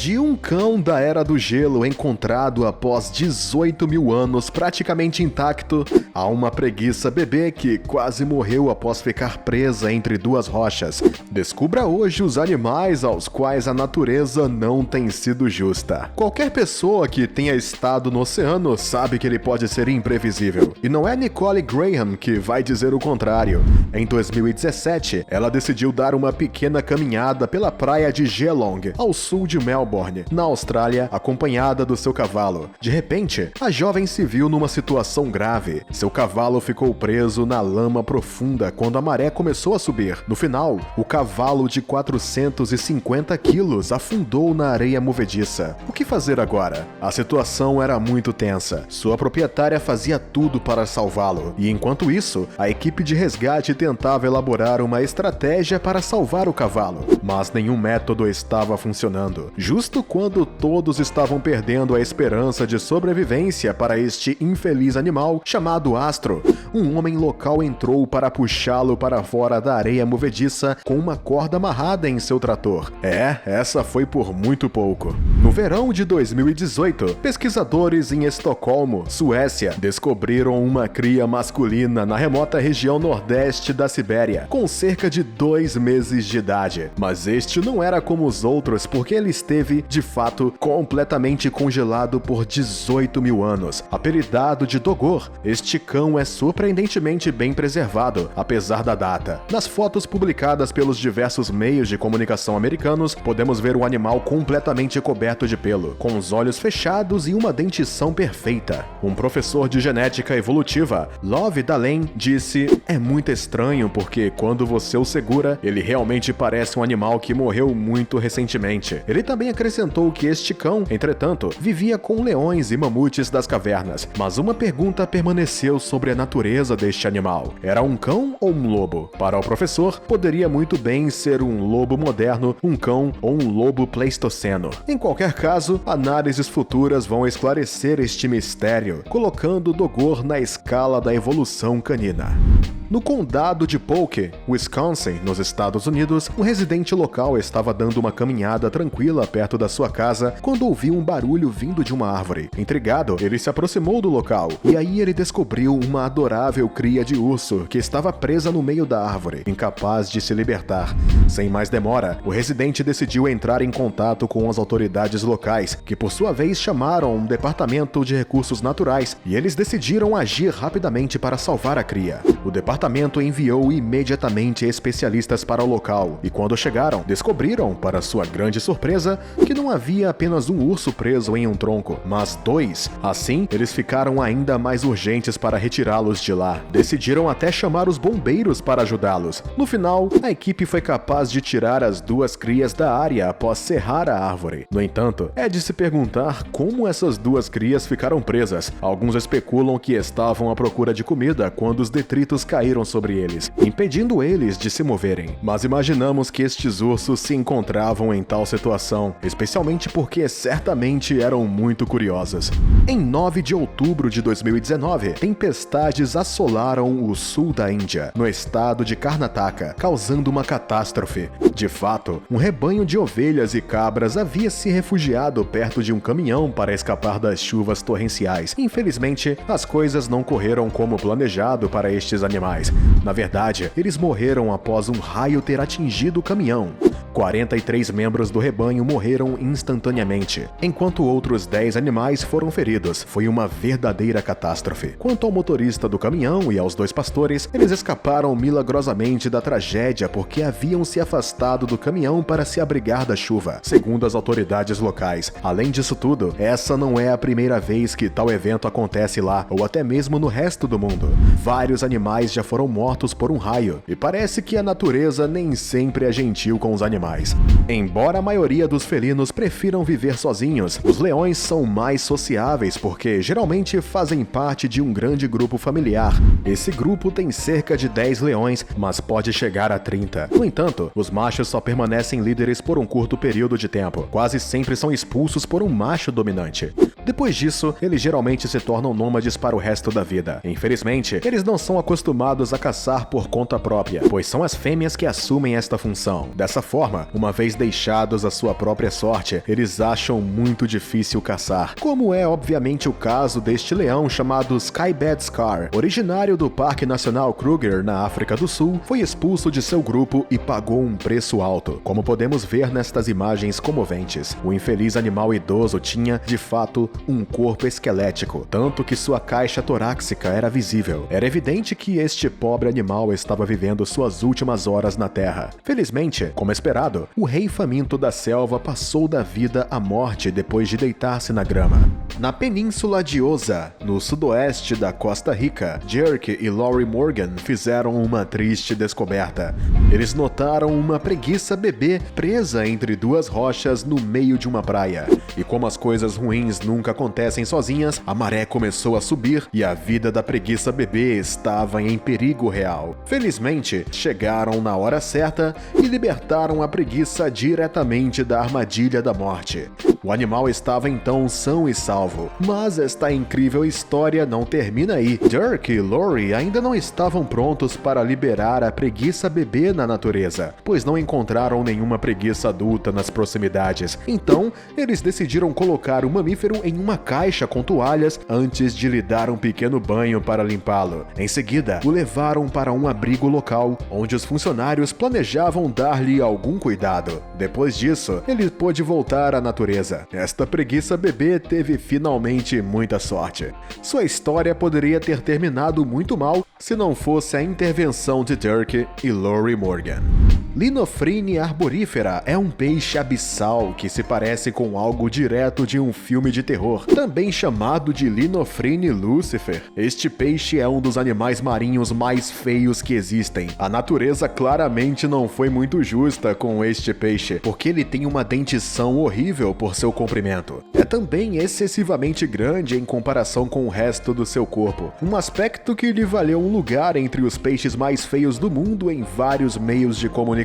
De um cão da Era do Gelo encontrado após 18 mil anos praticamente intacto, a uma preguiça bebê que quase morreu após ficar presa entre duas rochas. Descubra hoje os animais aos quais a natureza não tem sido justa. Qualquer pessoa que tenha estado no oceano sabe que ele pode ser imprevisível. E não é Nicole Graham que vai dizer o contrário. Em 2017, ela decidiu dar uma pequena caminhada pela praia de Geelong, ao sul de Melbourne, na Austrália, acompanhada do seu cavalo. De repente, a jovem se viu numa situação grave. Seu cavalo ficou preso na lama profunda quando a maré começou a subir. No final, o cavalo de 450 quilos afundou na areia movediça. O que fazer agora? A situação era muito tensa. Sua proprietária fazia tudo para salvá-lo. E enquanto isso, a equipe de resgate tentava elaborar uma estratégia para salvar o cavalo. Mas nenhum método estava funcionando. Justo quando todos estavam perdendo a esperança de sobrevivência para este infeliz animal chamado Astro, um homem local entrou para puxá-lo para fora da areia movediça com uma corda amarrada em seu trator. Essa foi por muito pouco. No verão de 2018, pesquisadores em Estocolmo, Suécia, descobriram uma cria masculina na remota região nordeste da Sibéria, com cerca de 2 meses de idade. Mas este não era como os outros porque ele esteve, de fato, completamente congelado por 18 mil anos. Apelidado de Dogor, este cão é surpreendentemente bem preservado, apesar da data. Nas fotos publicadas pelos diversos meios de comunicação americanos, podemos ver o animal completamente coberto de pelo, com os olhos fechados e uma dentição perfeita. Um professor de genética evolutiva, Love Dahlen, disse: "É muito estranho porque quando você o segura, ele realmente parece um animal que morreu muito recentemente." Ele também acrescentou que este cão, entretanto, vivia com leões e mamutes das cavernas, mas uma pergunta permaneceu sobre a natureza deste animal. Era um cão ou um lobo? Para o professor, poderia muito bem ser um lobo moderno, um cão ou um lobo pleistoceno. Em qualquer caso, análises futuras vão esclarecer este mistério, colocando Dogor na escala da evolução canina. No condado de Polk, Wisconsin, nos Estados Unidos, um residente local estava dando uma caminhada tranquila perto da sua casa quando ouviu um barulho vindo de uma árvore. Intrigado, ele se aproximou do local e aí ele descobriu uma adorável cria de urso que estava presa no meio da árvore, incapaz de se libertar. Sem mais demora, o residente decidiu entrar em contato com as autoridades locais, que por sua vez chamaram um departamento de recursos naturais, e eles decidiram agir rapidamente para salvar a cria. O departamento enviou imediatamente especialistas para o local, e quando chegaram, descobriram, para sua grande surpresa, que não havia apenas um urso preso em um tronco, mas 2. Assim, eles ficaram ainda mais urgentes para retirá-los de lá. Decidiram até chamar os bombeiros para ajudá-los. No final, a equipe foi capaz de tirar as 2 crias da área após serrar a árvore. No entanto, é de se perguntar como essas 2 crias ficaram presas. Alguns especulam que estavam à procura de comida quando os detritos caíram sobre eles, impedindo eles de se moverem. Mas imaginamos que estes ursos se encontravam em tal situação, especialmente porque certamente eram muito curiosos. Em 9 de outubro de 2019, tempestades assolaram o sul da Índia, no estado de Karnataka, causando uma catástrofe. De fato, um rebanho de ovelhas e cabras havia se refugiado perto de um caminhão para escapar das chuvas torrenciais. Infelizmente, as coisas não correram como planejado para estes animais. Na verdade, eles morreram após um raio ter atingido o caminhão. 43 membros do rebanho morreram instantaneamente, enquanto outros 10 animais foram feridos. Foi uma verdadeira catástrofe. Quanto ao motorista do caminhão e aos 2 pastores, eles escaparam milagrosamente da tragédia porque haviam se afastado do caminhão para se abrigar da chuva, segundo as autoridades locais. Além disso tudo, essa não é a primeira vez que tal evento acontece lá, ou até mesmo no resto do mundo. Vários animais já foram mortos por um raio, e parece que a natureza nem sempre é gentil com os animais. Embora a maioria dos felinos prefiram viver sozinhos, os leões são mais sociáveis porque geralmente fazem parte de um grande grupo familiar. Esse grupo tem cerca de 10 leões, mas pode chegar a 30. No entanto, os machos só permanecem líderes por um curto período de tempo. Quase sempre são expulsos por um macho dominante. Depois disso, eles geralmente se tornam nômades para o resto da vida. Infelizmente, eles não são acostumados a caçar por conta própria, pois são as fêmeas que assumem esta função. Dessa forma, uma vez deixados à sua própria sorte, eles acham muito difícil caçar, como é obviamente o caso deste leão chamado Skybed Scar, originário do Parque Nacional Kruger, na África do Sul, foi expulso de seu grupo e pagou um preço alto, como podemos ver nestas imagens comoventes. O infeliz animal idoso tinha, de fato, um corpo esquelético, tanto que sua caixa torácica era visível. Era evidente que este pobre animal estava vivendo suas últimas horas na Terra. Felizmente, como esperado, o rei faminto da selva passou da vida à morte depois de deitar-se na grama. Na península de Osa, no sudoeste da Costa Rica, Jerk e Lori Morgan fizeram uma triste descoberta. Eles notaram uma preguiça bebê presa entre duas rochas no meio de uma praia. E como as coisas ruins nunca acontecem sozinhas, a maré começou a subir e a vida da preguiça bebê estava em perigo real. Felizmente, chegaram na hora certa e libertaram a preguiça diretamente da armadilha da morte. O animal estava então são e salvo. Mas esta incrível história não termina aí. Dirk e Lori ainda não estavam prontos para liberar a preguiça bebê na natureza, pois não encontraram nenhuma preguiça adulta nas proximidades. Então, eles decidiram colocar o mamífero em uma caixa com toalhas antes de lhe dar um pequeno banho para limpá-lo. Em seguida, o levaram para um abrigo local, onde os funcionários planejavam dar-lhe algum cuidado. Depois disso, ele pôde voltar à natureza. Esta preguiça bebê teve finalmente muita sorte. Sua história poderia ter terminado muito mal se não fosse a intervenção de Dirk e Lori Morgan. Linofrine arborífera é um peixe abissal que se parece com algo direto de um filme de terror, também chamado de Linofrine lucifer. Este peixe é um dos animais marinhos mais feios que existem. A natureza claramente não foi muito justa com este peixe, porque ele tem uma dentição horrível por seu comprimento. É também excessivamente grande em comparação com o resto do seu corpo, um aspecto que lhe valeu um lugar entre os peixes mais feios do mundo em vários meios de comunicação.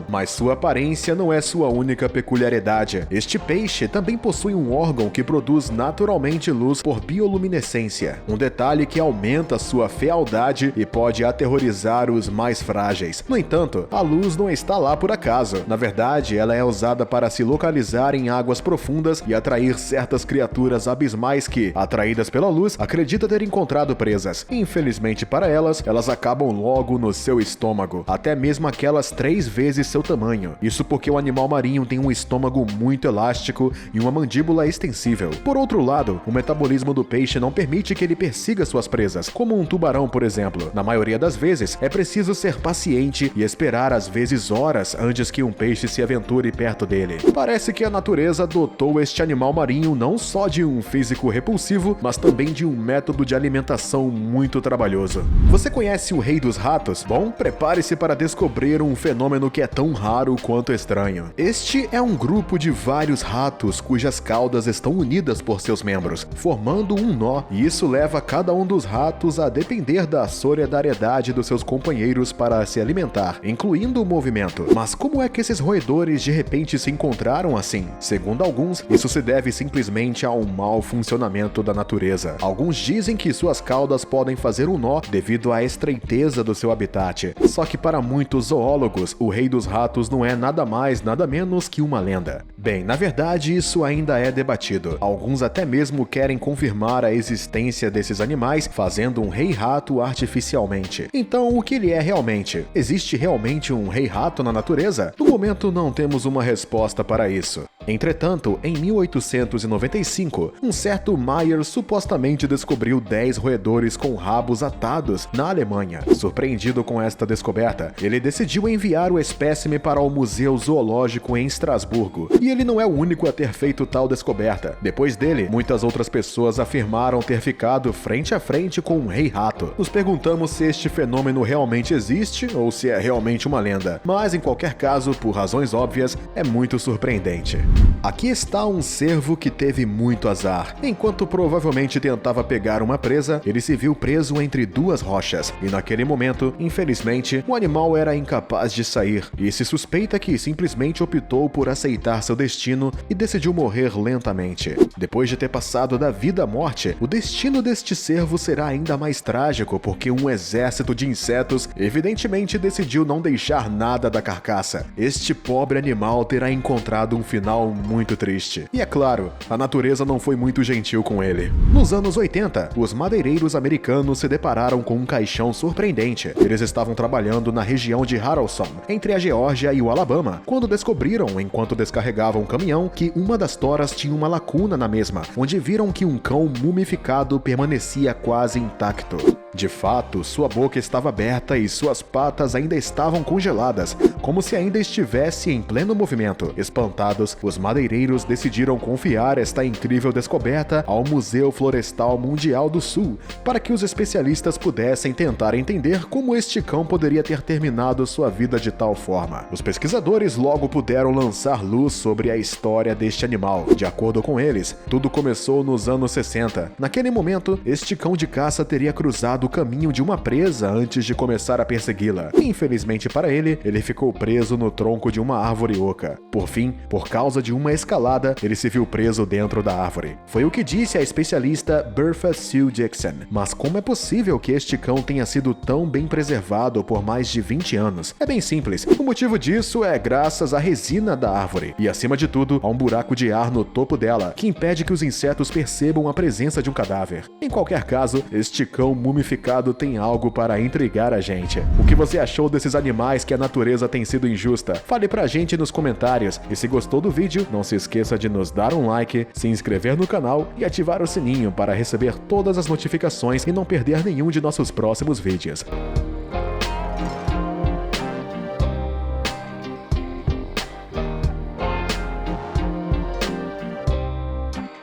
Mas sua aparência não é sua única peculiaridade. Este peixe também possui um órgão que produz naturalmente luz por bioluminescência, um detalhe que aumenta sua fealdade e pode aterrorizar os mais frágeis. No entanto, a luz não está lá por acaso. Na verdade, ela é usada para se localizar em águas profundas e atrair certas criaturas abismais que, atraídas pela luz, acredita ter encontrado presas. Infelizmente para elas, elas acabam logo no seu estômago, até mesmo aquelas 3 vezes seu tamanho. Isso porque o animal marinho tem um estômago muito elástico e uma mandíbula extensível. Por outro lado, o metabolismo do peixe não permite que ele persiga suas presas, como um tubarão, por exemplo. Na maioria das vezes, é preciso ser paciente e esperar às vezes horas antes que um peixe se aventure perto dele. Parece que a natureza dotou este animal marinho não só de um físico repulsivo, mas também de um método de alimentação muito trabalhoso. Você conhece o Rei dos Ratos? Bom, prepare-se para descobrir um fenômeno que é tão raro quanto estranho. Este é um grupo de vários ratos cujas caudas estão unidas por seus membros, formando um nó, e isso leva cada um dos ratos a depender da solidariedade dos seus companheiros para se alimentar, incluindo o movimento. Mas como é que esses roedores de repente se encontraram assim? Segundo alguns, isso se deve simplesmente ao mau funcionamento da natureza. Alguns dizem que suas caudas podem fazer um nó devido à estreiteza do seu habitat. Só que para muitos zoólogos, o Rei dos Ratos não é nada mais, nada menos que uma lenda. Bem, na verdade isso ainda é debatido. Alguns até mesmo querem confirmar a existência desses animais, fazendo um rei-rato artificialmente. Então, o que ele é realmente? Existe realmente um rei-rato na natureza? No momento não temos uma resposta para isso. Entretanto, em 1895, um certo Mayer supostamente descobriu 10 roedores com rabos atados na Alemanha. Surpreendido com esta descoberta, ele decidiu enviar o espécime para o Museu Zoológico em Estrasburgo. E ele não é o único a ter feito tal descoberta. Depois dele, muitas outras pessoas afirmaram ter ficado frente a frente com um rei-rato. Nos perguntamos se este fenômeno realmente existe ou se é realmente uma lenda. Mas, em qualquer caso, por razões óbvias, é muito surpreendente. Aqui está um cervo que teve muito azar. Enquanto provavelmente tentava pegar uma presa, ele se viu preso entre duas rochas. E naquele momento, infelizmente, o animal era incapaz de sair. E se suspeita que simplesmente optou por aceitar seu destino e decidiu morrer lentamente. Depois de ter passado da vida à morte, o destino deste cervo será ainda mais trágico porque um exército de insetos evidentemente decidiu não deixar nada da carcaça. Este pobre animal terá encontrado um final muito triste. E é claro, a natureza não foi muito gentil com ele. Nos anos 80, os madeireiros americanos se depararam com um caixão surpreendente. Eles estavam trabalhando na região de Haralson, entre a Geórgia e o Alabama, quando descobriram, enquanto descarregavam um caminhão, que uma das toras tinha uma lacuna na mesma, onde viram que um cão mumificado permanecia quase intacto. De fato, sua boca estava aberta e suas patas ainda estavam congeladas, como se ainda estivesse em pleno movimento. Espantados, os madeireiros decidiram confiar esta incrível descoberta ao Museu Florestal Mundial do Sul, para que os especialistas pudessem tentar entender como este cão poderia ter terminado sua vida de tal forma. Os pesquisadores logo puderam lançar luz sobre a história deste animal. De acordo com eles, tudo começou nos anos 60. Naquele momento, este cão de caça teria cruzado o caminho de uma presa antes de começar a persegui-la. Infelizmente para ele, ele ficou preso no tronco de uma árvore oca. Por fim, por causa de uma escalada, ele se viu preso dentro da árvore. Foi o que disse a especialista Bertha Sue Dixon. Mas como é possível que este cão tenha sido tão bem preservado por mais de 20 anos? É bem simples. O motivo disso é graças à resina da árvore e, acima de tudo, a um buraco de ar no topo dela, que impede que os insetos percebam a presença de um cadáver. Em qualquer caso, este cão mumificado tem algo para intrigar a gente. O que você achou desses animais que a natureza tem sido injusta? Fale pra gente nos comentários. E se gostou do vídeo, não se esqueça de nos dar um like, se inscrever no canal e ativar o sininho para receber todas as notificações e não perder nenhum de nossos próximos vídeos.